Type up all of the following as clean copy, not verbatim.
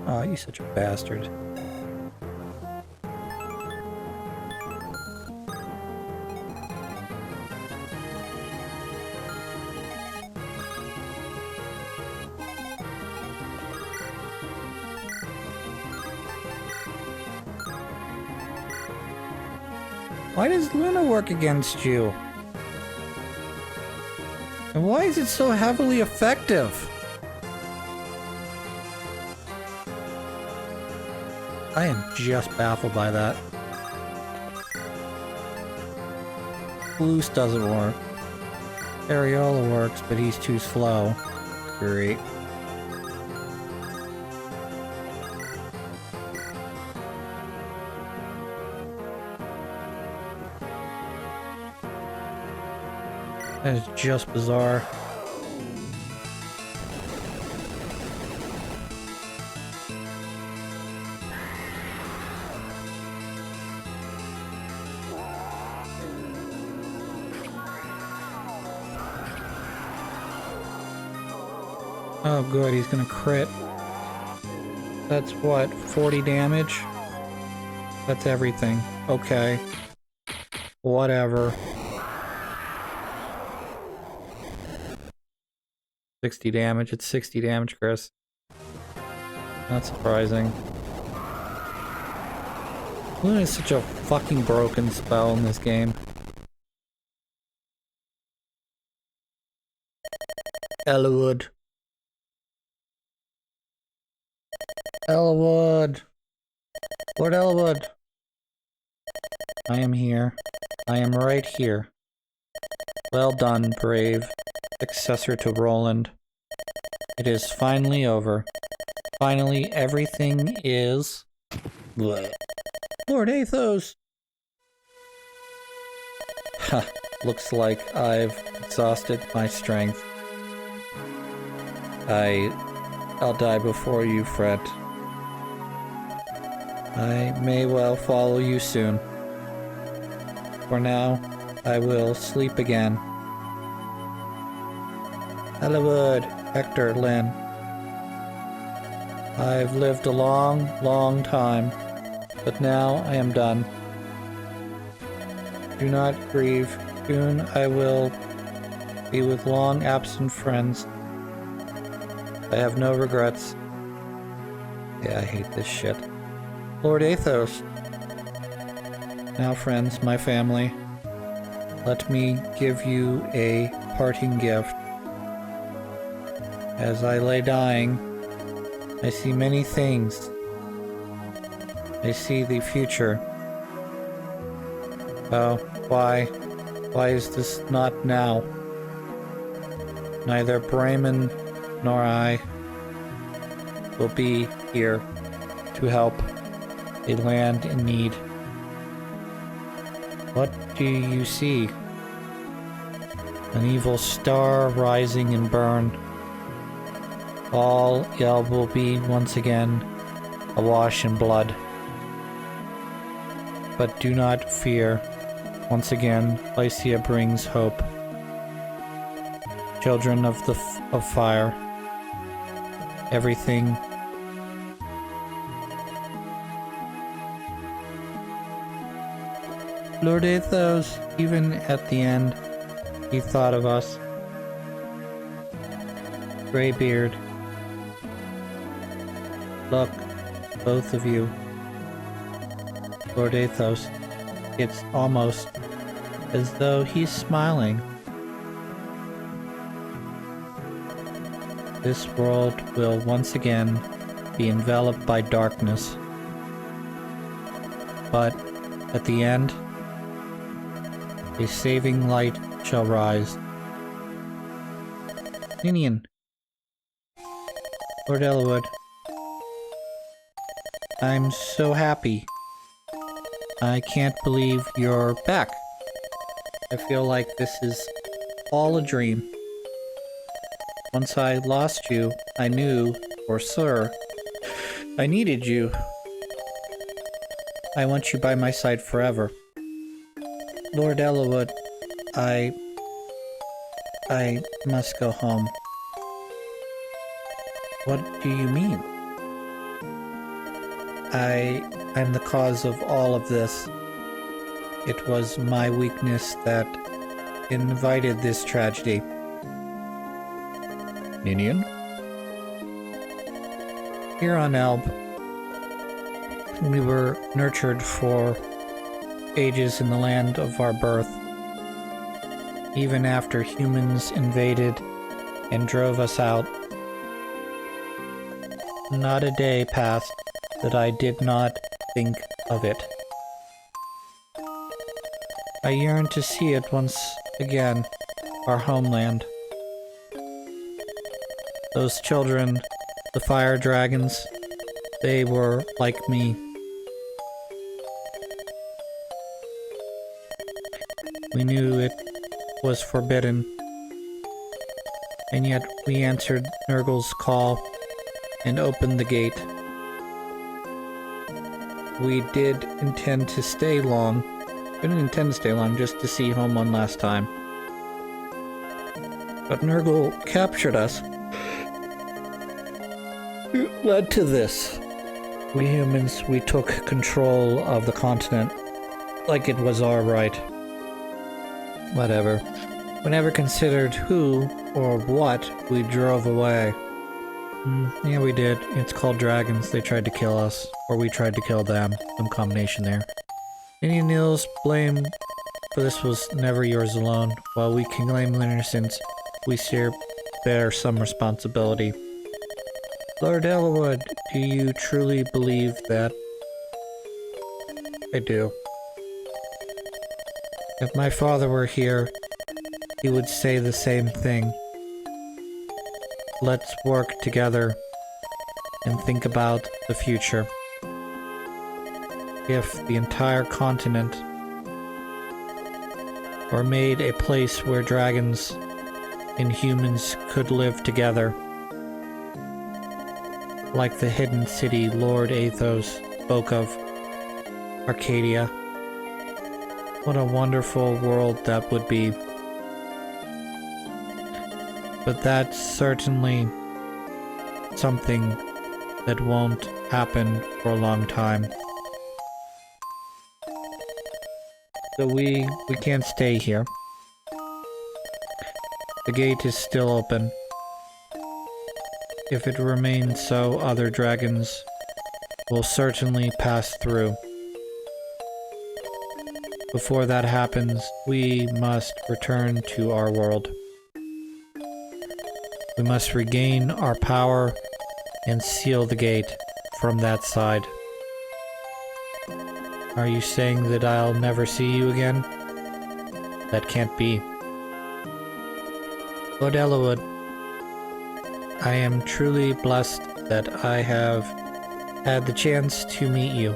Oh, you such a bastard. Why does Luna work against you? And why is it so heavily effective? I am just baffled by that. Loose doesn't work. Ariola works, but he's too slow. Great. That is just bizarre. Oh good, he's gonna crit. That's what, 40 damage? That's everything. Okay. Whatever. 60 damage. It's 60 damage, Chris. Not surprising. Luna is such a fucking broken spell in this game. Eliwood. Eliwood. Lord Eliwood. I am here. I am right here. Well done, brave successor to Roland. It is finally over. Finally, everything is... Blech. Lord Athos! Ha, looks like I've exhausted my strength. I'll die before you, fret. I may well follow you soon. For now, I will sleep again. Eliwood, Hector, Lynn. I've lived a long, long time, but now I am done. Do not grieve. Soon I will be with long absent friends. I have no regrets. Yeah, I hate this shit. Lord Athos. Now, friends, my family, let me give you a parting gift. As I lay dying, I see many things. I see the future. Oh, why? Why is this not now? Neither Bremen nor I will be here to help a land in need. What do you see? An evil star rising and burn. All Yelb will be once again awash in blood. But do not fear. Once again, Lycia brings hope. Children of fire. Everything. Lord Athos, even at the end, he thought of us. Greybeard. Look, both of you. Lord Athos, it's almost as though he's smiling. This world will once again be enveloped by darkness. But at the end, a saving light shall rise. Ninian. Lord Eliwood. I'm so happy. I can't believe you're back. I feel like this is all a dream. Once I lost you, I knew, for sure, I needed you. I want you by my side forever. Lord Eliwood, I must go home. What do you mean? I'm the cause of all of this. It was my weakness that invited this tragedy. Ninian? Here on Elb, we were nurtured for ages in the land of our birth. Even after humans invaded and drove us out, not a day passed that I did not think of it. I yearned to see it once again, our homeland. Those children, the fire dragons, they were like me. We knew it was forbidden, and yet we answered Nurgle's call and opened the gate. We did intend to stay long. We didn't intend to stay long, just to see home one last time. But Nurgle captured us. It led to this. We humans, we took control of the continent like it was our right. Whatever. We never considered who or what we drove away. Yeah, we did. It's called dragons. They tried to kill us. Or we tried to kill them. Some combination there. Any Nils, blame for this was never yours alone. While we can claim innocence, we still bear some responsibility. Lord Eliwood, do you truly believe that? I do. If my father were here, he would say the same thing. Let's work together and think about the future. If the entire continent were made a place where dragons and humans could live together, like the hidden city Lord Athos spoke of, Arcadia, what a wonderful world that would be. But that's certainly something that won't happen for a long time. So we can't stay here. The gate is still open. If it remains so, other dragons will certainly pass through. Before that happens, we must return to our world. We must regain our power and seal the gate from that side. Are you saying that I'll never see you again? That can't be. Lord Eliwood, I am truly blessed that I have had the chance to meet you.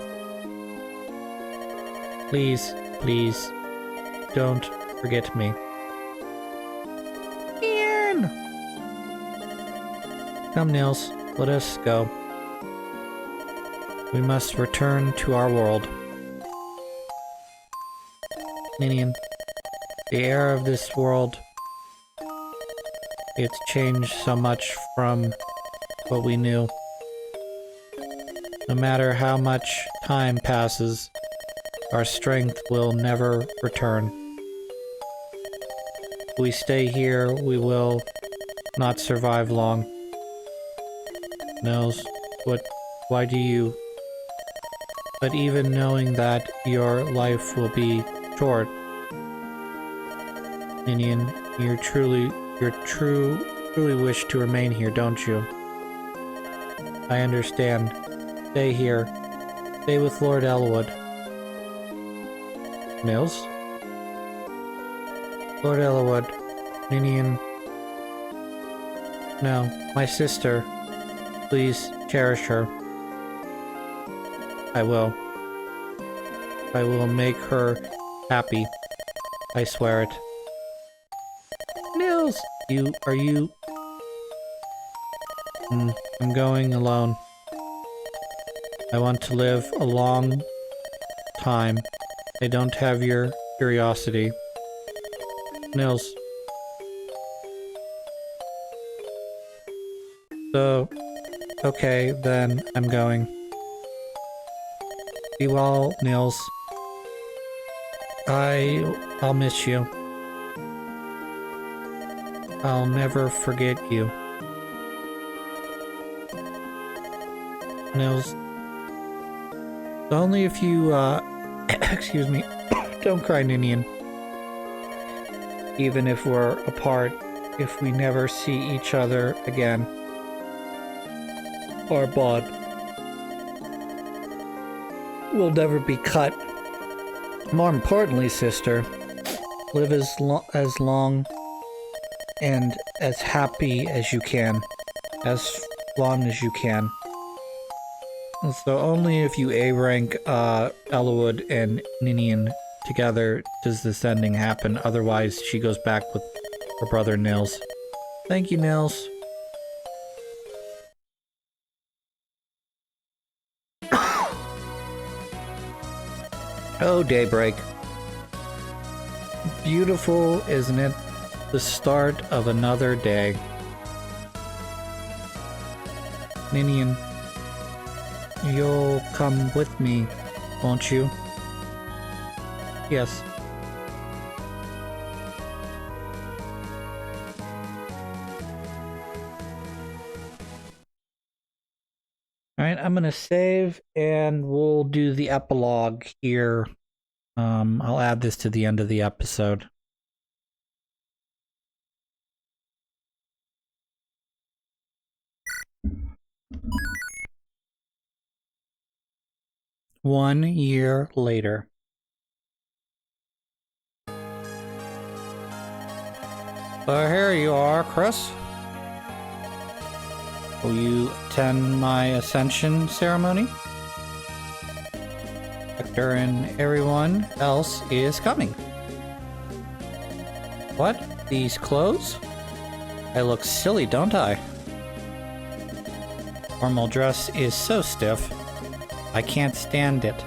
Please, please, don't forget me. Ian! Come, Nils, let us go. We must return to our world. Ninian, the air of this world, it's changed so much from what we knew. No matter how much time passes, our strength will never return. If we stay here, we will not survive long. Nils, why do you... But even knowing that your life will be short, Ninian, you truly wish to remain here, don't you? I understand. Stay here. Stay with Lord Eliwood. Nils? Lord Eliwood, Ninian... No, my sister. Please cherish her. I will. I will make her happy. I swear it. Nils! Are you... I'm going alone. I want to live a long time. I don't have your curiosity. Nils. So, okay, then I'm going. Be well, Nils. I'll miss you. I'll never forget you. Nils. Only if you, excuse me, don't cry, Ninian. Even if we're apart, if we never see each other again. Our bond will never be cut. More importantly, sister, live as long and as happy as you can. As long as you can. So only if you A-rank Eliwood and Ninian together does this ending happen. Otherwise, she goes back with her brother Nils. Thank you, Nils. Oh, daybreak. Beautiful, isn't it? The start of another day. Ninian, you'll come with me, won't you? Yes. Alright, I'm gonna save and we'll do the epilogue here. I'll add this to the end of the episode. One year later. Here you are, Chris. Will you attend my ascension ceremony? Hector and everyone else is coming. What? These clothes? I look silly, don't I? Formal dress is so stiff. I can't stand it.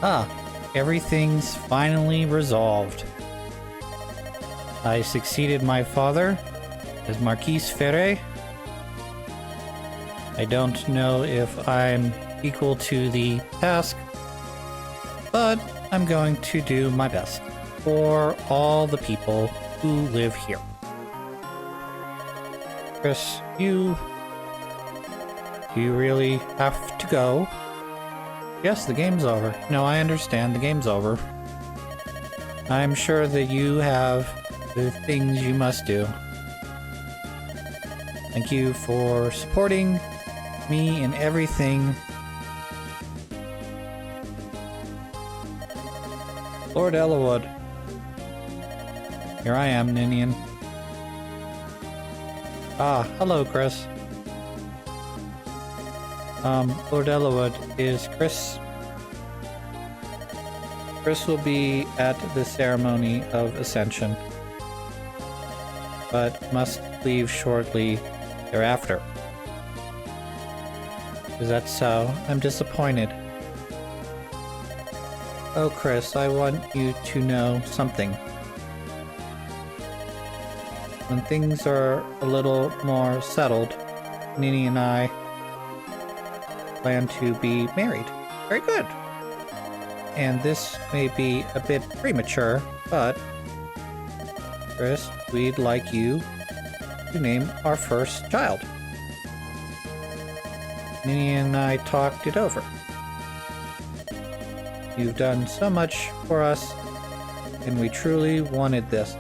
Ah, everything's finally resolved. I succeeded my father as Marquis Ferre. I don't know if I'm equal to the task, but I'm going to do my best for all the people who live here. Chris, you really have to go? Yes, the game's over. No, I understand, the game's over. I'm sure that you have the things you must do. Thank you for supporting me in everything. Lord Eliwood. Here I am, Ninian. Ah, hello, Chris. Lord Eliwood, is Chris... Chris will be at the ceremony of Ascension, but must leave shortly thereafter. Is that so? I'm disappointed. Oh, Chris, I want you to know something. When things are a little more settled, Nini and I plan to be married. Very good. And this may be a bit premature, but Chris, we'd like you to name our first child. Nini and I talked it over. You've done so much for us, and we truly wanted this.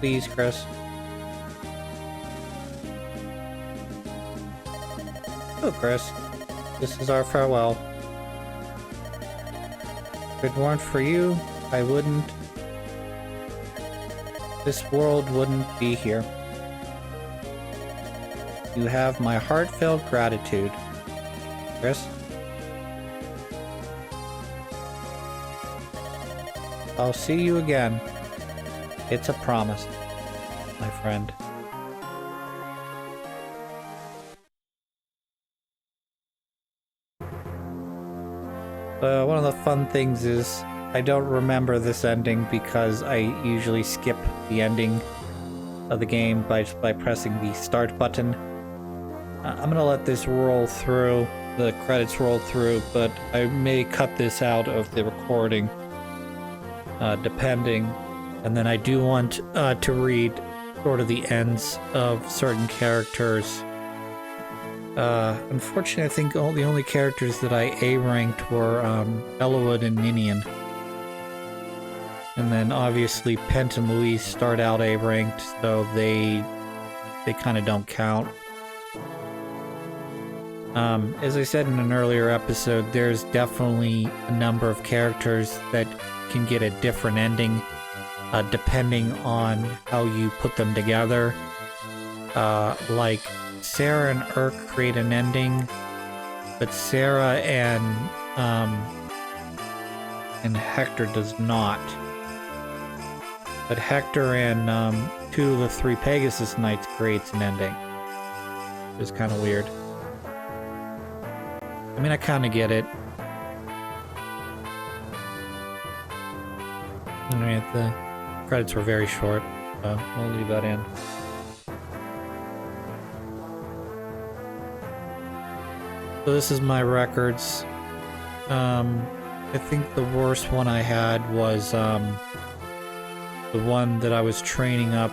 Please, Chris. Oh, Chris, this is our farewell. If it weren't for you, this world wouldn't be here. You have my heartfelt gratitude, Chris. I'll see you again. It's a promise, my friend. One of the fun things is I don't remember this ending because I usually skip the ending of the game by pressing the start button. I'm gonna let this roll through the credits roll through, but I may cut this out of the recording, depending. And then I do want to read sort of the ends of certain characters. Unfortunately, I think the only characters that I A-ranked were Eliwood and Ninian. And then obviously Pent and Louise start out A-ranked, so they kind of don't count. As I said in an earlier episode, there's definitely a number of characters that can get a different ending depending on how you put them together. Like Sarah and Urk create an ending, but Sarah and Hector does not. But Hector and 2 of the 3 Pegasus Knights creates an ending. It's kind of weird. I mean, I kind of get it. Alright, the credits were very short, so we'll leave that in. So this is my records. I think the worst one I had was the one that I was training up,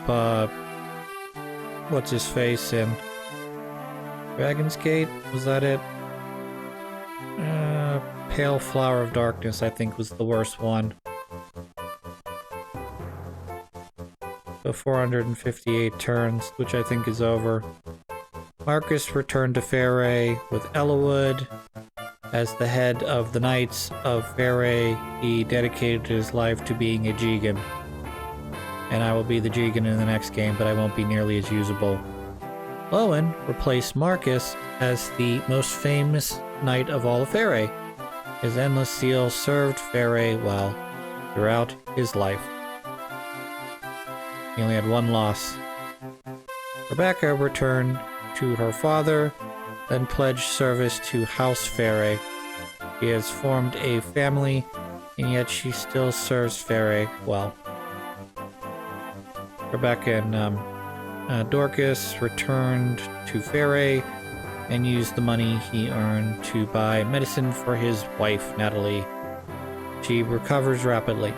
what's his face in Dragon's Gate? Was that it? Pale Flower of Darkness, I think, was the worst one. So 458 turns, which I think is over. Marcus returned to Faerie with Eliwood. As the head of the Knights of Faerie, he dedicated his life to being a Jegan. And I will be the Jegan in the next game, but I won't be nearly as usable. Owen replaced Marcus as the most famous knight of all of Faerie. His endless zeal served Faerie well throughout his life. He only had one loss. Rebecca returned to her father, then pledged service to House Faerie. She has formed a family, and yet she still serves Faerie well. Rebecca and Dorcas returned to Faerie and used the money he earned to buy medicine for his wife, Natalie. She recovers rapidly.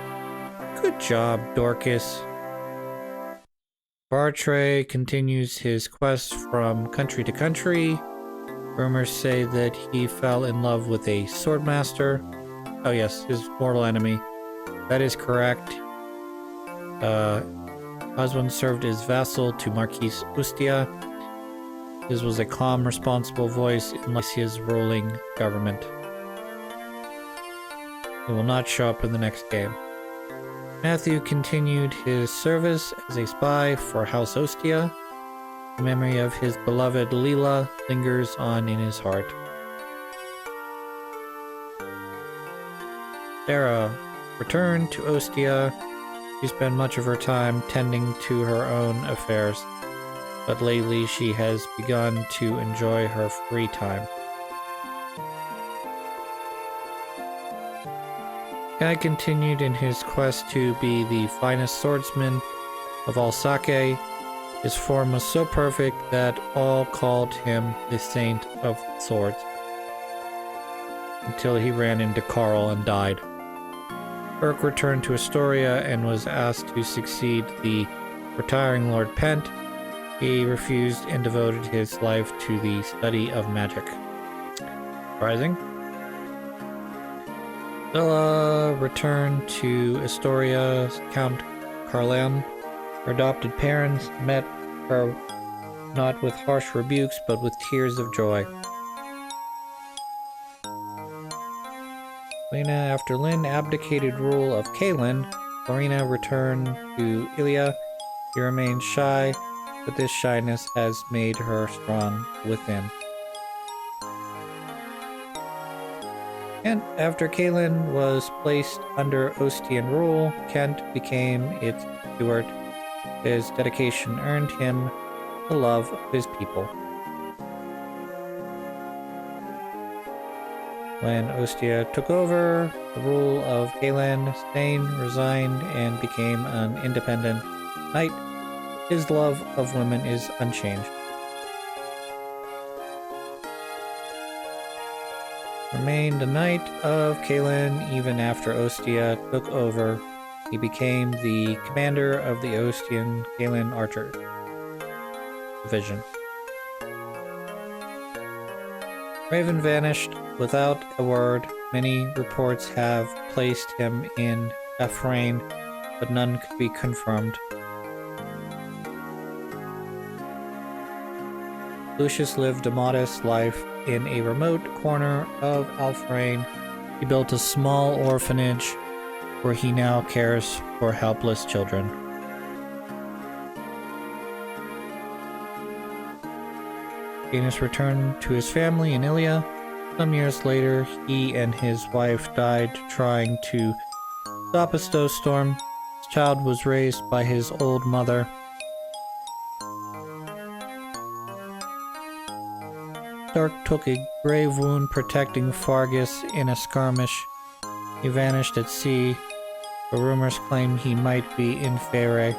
Good job, Dorcas. Bartray continues his quest from country to country. Rumors say that he fell in love with a swordmaster. Oh yes, his mortal enemy. That is correct. Husband served as vassal to Marquis Ustia. His was a calm, responsible voice in his ruling government. He will not show up in the next game. Matthew continued his service as a spy for House Ostia. The memory of his beloved Leela lingers on in his heart. Sarah returned to Ostia. She spent much of her time tending to her own affairs, but lately she has begun to enjoy her free time. Guy continued in his quest to be the finest swordsman of all Sake. His form was so perfect that all called him the Saint of Swords, until he ran into Carl and died. Urk returned to Astoria and was asked to succeed the retiring Lord Pent. He refused and devoted his life to the study of magic. Surprising. Bella returned to Astoria's Count Carlan. Her adopted parents met her not with harsh rebukes, but with tears of joy. Lena, after Lynn abdicated rule of Kaelin, Lorena returned to Ilia. She remains shy, but this shyness has made her strong within. And after Kaelin was placed under Ostian rule, Kent became its steward. His dedication earned him the love of his people. When Ostia took over the rule of Kaelin, Stain resigned and became an independent knight. His love of women is unchanged. Remained a knight of Kalen even after Ostia took over. He became the commander of the Ostian Kalen Archer Division. Raven vanished without a word. Many reports have placed him in Ephraim, but none could be confirmed. Lucius lived a modest life in a remote corner of Alfrain. He built a small orphanage where he now cares for helpless children. Venus returned to his family in Ilia. Some years later, he and his wife died trying to stop a snowstorm. His child was raised by his old mother. Stark took a grave wound protecting Fargus in a skirmish. He vanished at sea, but rumors claim he might be in Faerie.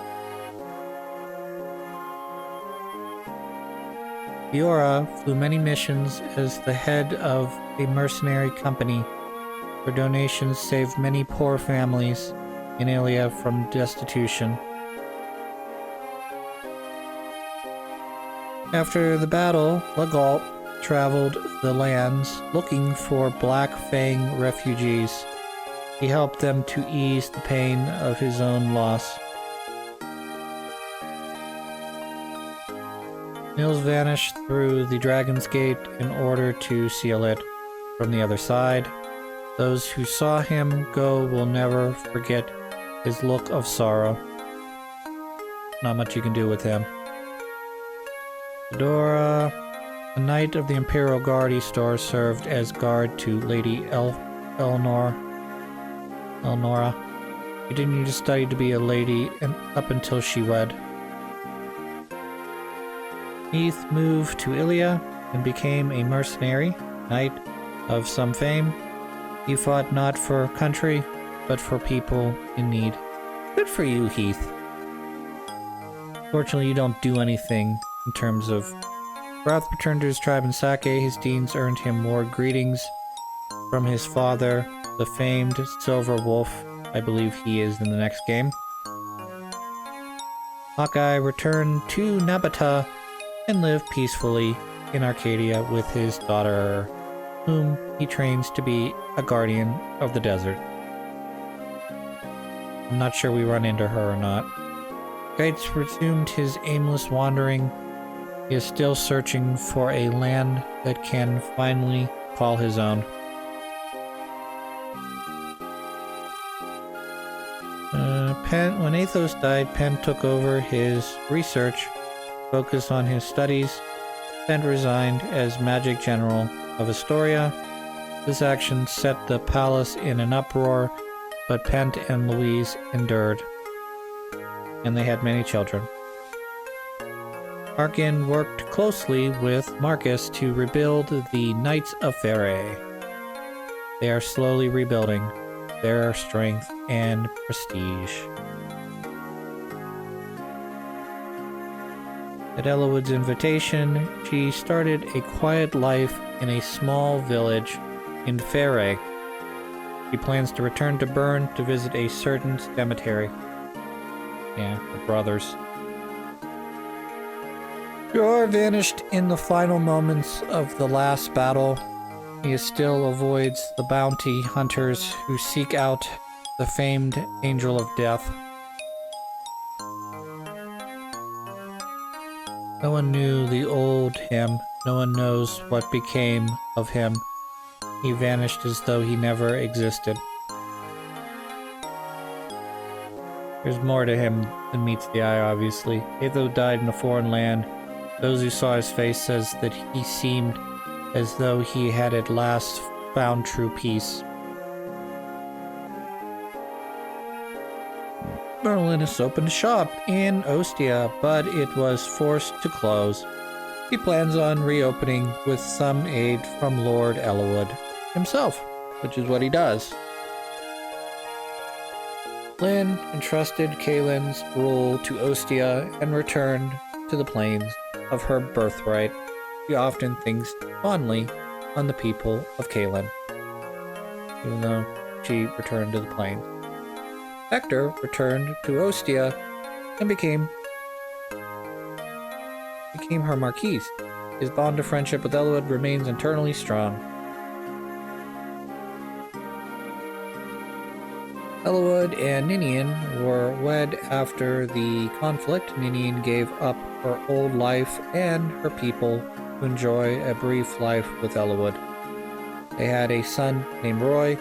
Fiora flew many missions as the head of a mercenary company. Her donations saved many poor families in Ilia from destitution. After the battle, Legault traveled the lands looking for Black Fang refugees. He helped them to ease the pain of his own loss. Nils vanished through the Dragon's Gate in order to seal it from the other side. Those who saw him go will never forget his look of sorrow. Not much you can do with him. Fedora, a knight of the Imperial Guard Eastor, served as guard to Lady Elnora. She didn't need to study to be a lady up until she wed. Heath moved to Ilia and became a mercenary, knight of some fame. He fought not for country, but for people in need. Good for you, Heath. Fortunately, you don't do anything in terms of... Wrath returned to his tribe in Sake. His deeds earned him more greetings from his father, the famed Silver Wolf. I believe he is in the next game. Hawkeye returned to Nabata and lived peacefully in Arcadia with his daughter, whom he trains to be a guardian of the desert. I'm not sure we run into her or not. Geitz resumed his aimless wandering. He is still searching for a land that can finally call his own. When Athos died, Penn took over his research, focused on his studies. Penn resigned as Magic General of Astoria. This action set the palace in an uproar, but Pent and Louise endured, and they had many children. Arkin worked closely with Marcus to rebuild the Knights of Faerie. They are slowly rebuilding their strength and prestige. At Eliwood's invitation, she started a quiet life in a small village in Faerie. She plans to return to Bern to visit a certain cemetery. Yeah, the brothers. Jor vanished in the final moments of the last battle. He still avoids the bounty hunters who seek out the famed Angel of Death. No one knew the old him. No one knows what became of him. He vanished as though he never existed. There's more to him than meets the eye, obviously. Aetho died in a foreign land. Those who saw his face says that he seemed as though he had at last found true peace. Merlinus opened a shop in Ostia, but it was forced to close. He plans on reopening with some aid from Lord Eliwood himself, which is what he does. Lynn entrusted Kalen's rule to Ostia and returned to the plains of her birthright. She often thinks fondly on the people of Kalen, even though she returned to the plains. Hector returned to Ostia and became her marquis. His bond of friendship with Eliwood remains eternally strong. Eliwood and Ninian were wed after the conflict. Ninian gave up her old life and her people to enjoy a brief life with Eliwood. They had a son named Roy,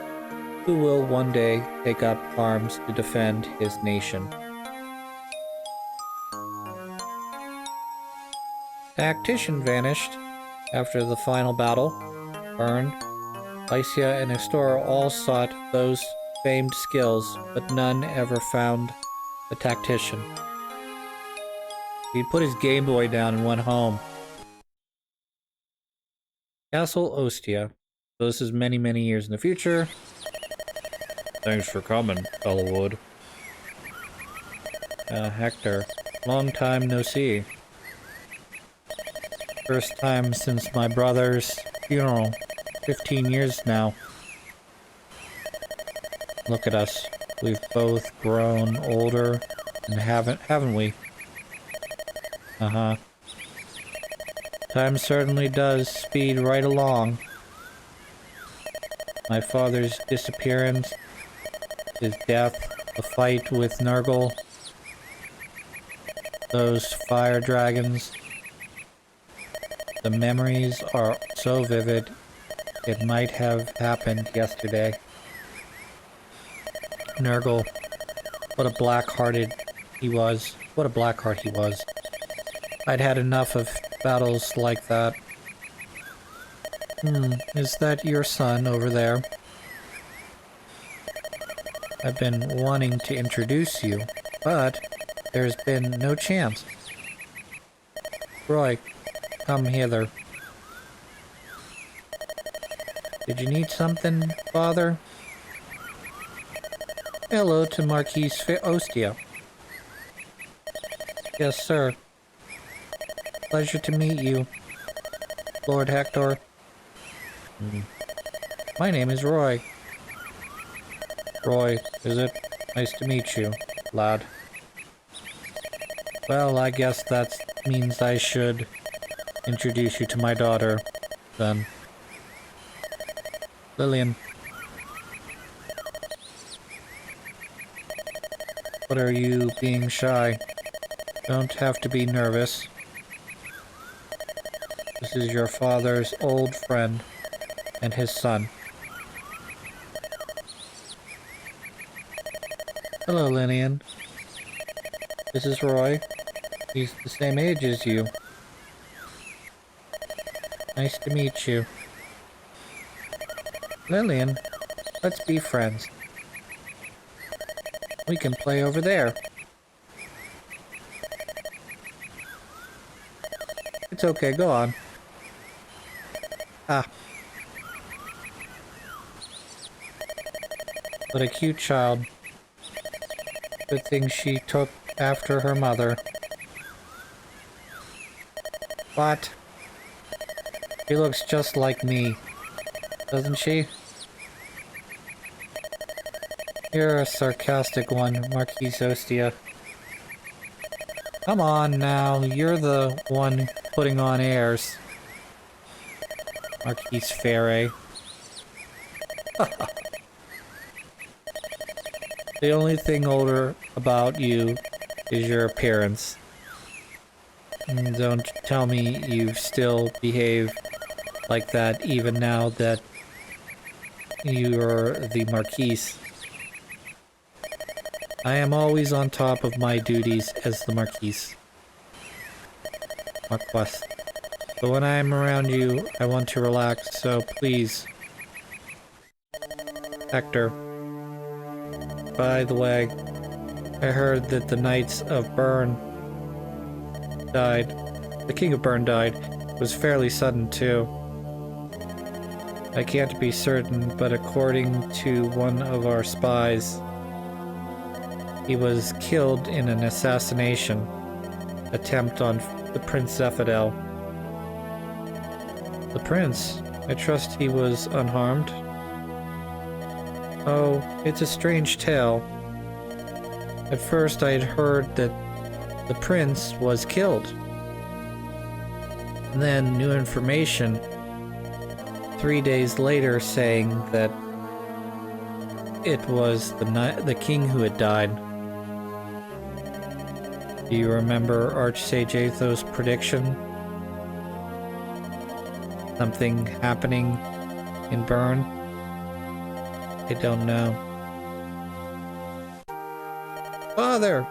who will one day take up arms to defend his nation. Tactician vanished after the final battle. Byrne, Lycia, and Astora all sought those famed skills, but none ever found the tactician. He put his Game Boy down and went home. Castle Ostia. So this is many, many years in the future. Thanks for coming, Eliwood. Hector. Long time no see. First time since my brother's funeral. 15 years now. Look at us. We've both grown older, and haven't we? Uh-huh. Time certainly does speed right along. My father's disappearance, his death, the fight with Nurgle, those fire dragons. The memories are so vivid, it might have happened yesterday. Nurgle, what a black-hearted he was. What a blackheart he was. I'd had enough of battles like that. Is that your son over there? I've been wanting to introduce you, but there's been no chance. Roy, come hither. Did you need something, father? Hello to Marquis Ostia. Yes, sir. Pleasure to meet you, Lord Hector. My name is Roy. Roy, is it? Nice to meet you, lad. Well, I guess that means I should introduce you to my daughter, then. Lillian. What are you being shy? Don't have to be nervous. This is your father's old friend and his son. Hello, Lillian. This is Roy. He's the same age as you. Nice to meet you. Lillian, let's be friends. We can play over there. It's okay, go on. Ah. What a cute child. Good thing she took after her mother. What? She looks just like me, doesn't she? You're a sarcastic one, Marquis Ostia. Come on now, you're the one putting on airs. Marquis Ferre. The only thing older about you is your appearance. And don't tell me you still behave like that even now that you're the Marquise. I am always on top of my duties as the Marquise. Marquess. But when I am around you, I want to relax, so please. Hector. By the way, I heard that the Knights of Bern died. The King of Bern died. It was fairly sudden, too. I can't be certain, but according to one of our spies, he was killed in an assassination attempt on the Prince Zephadel. The prince? I trust he was unharmed. Oh, it's a strange tale. At first I had heard that the prince was killed. And then new information 3 days later saying that it was the king who had died. Do you remember Archsage Athos' prediction? Something happening in Bern? I don't know. Father!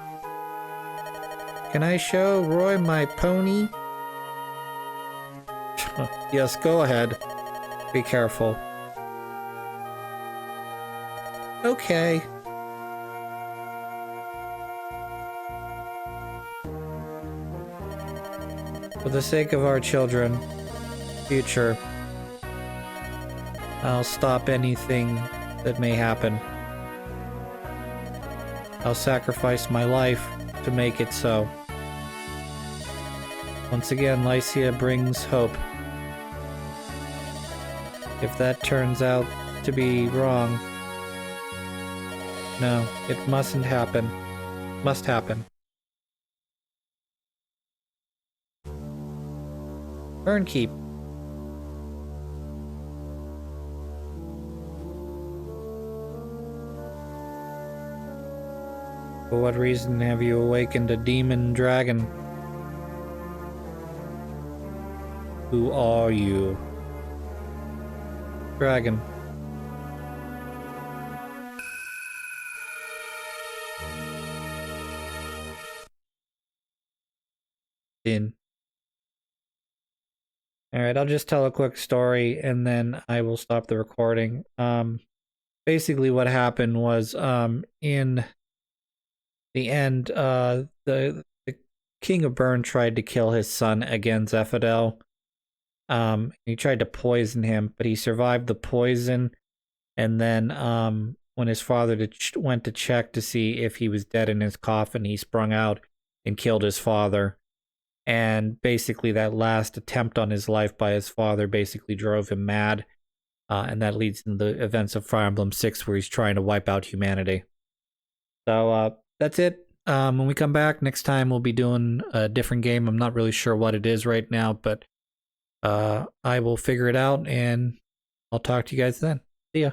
Can I show Roy my pony? Yes, go ahead. Be careful. Okay. For the sake of our children, future, I'll stop anything that may happen. I'll sacrifice my life to make it so. Once again, Lycia brings hope. If that turns out to be wrong, no, it mustn't happen. Must happen. Burnkeep. For what reason have you awakened a demon dragon? Who are you? Dragon. In. Alright, I'll just tell a quick story and then I will stop the recording. Basically what happened was, in the end, the King of Bern tried to kill his son again, Zephadel. He tried to poison him, but he survived the poison. And then, when his father went to check to see if he was dead in his coffin, he sprung out and killed his father. And basically that last attempt on his life by his father basically drove him mad. And that leads into the events of Fire Emblem 6 where he's trying to wipe out humanity. So, that's it. When we come back, next time we'll be doing a different game. I'm not really sure what it is right now, but I will figure it out and I'll talk to you guys then. See ya.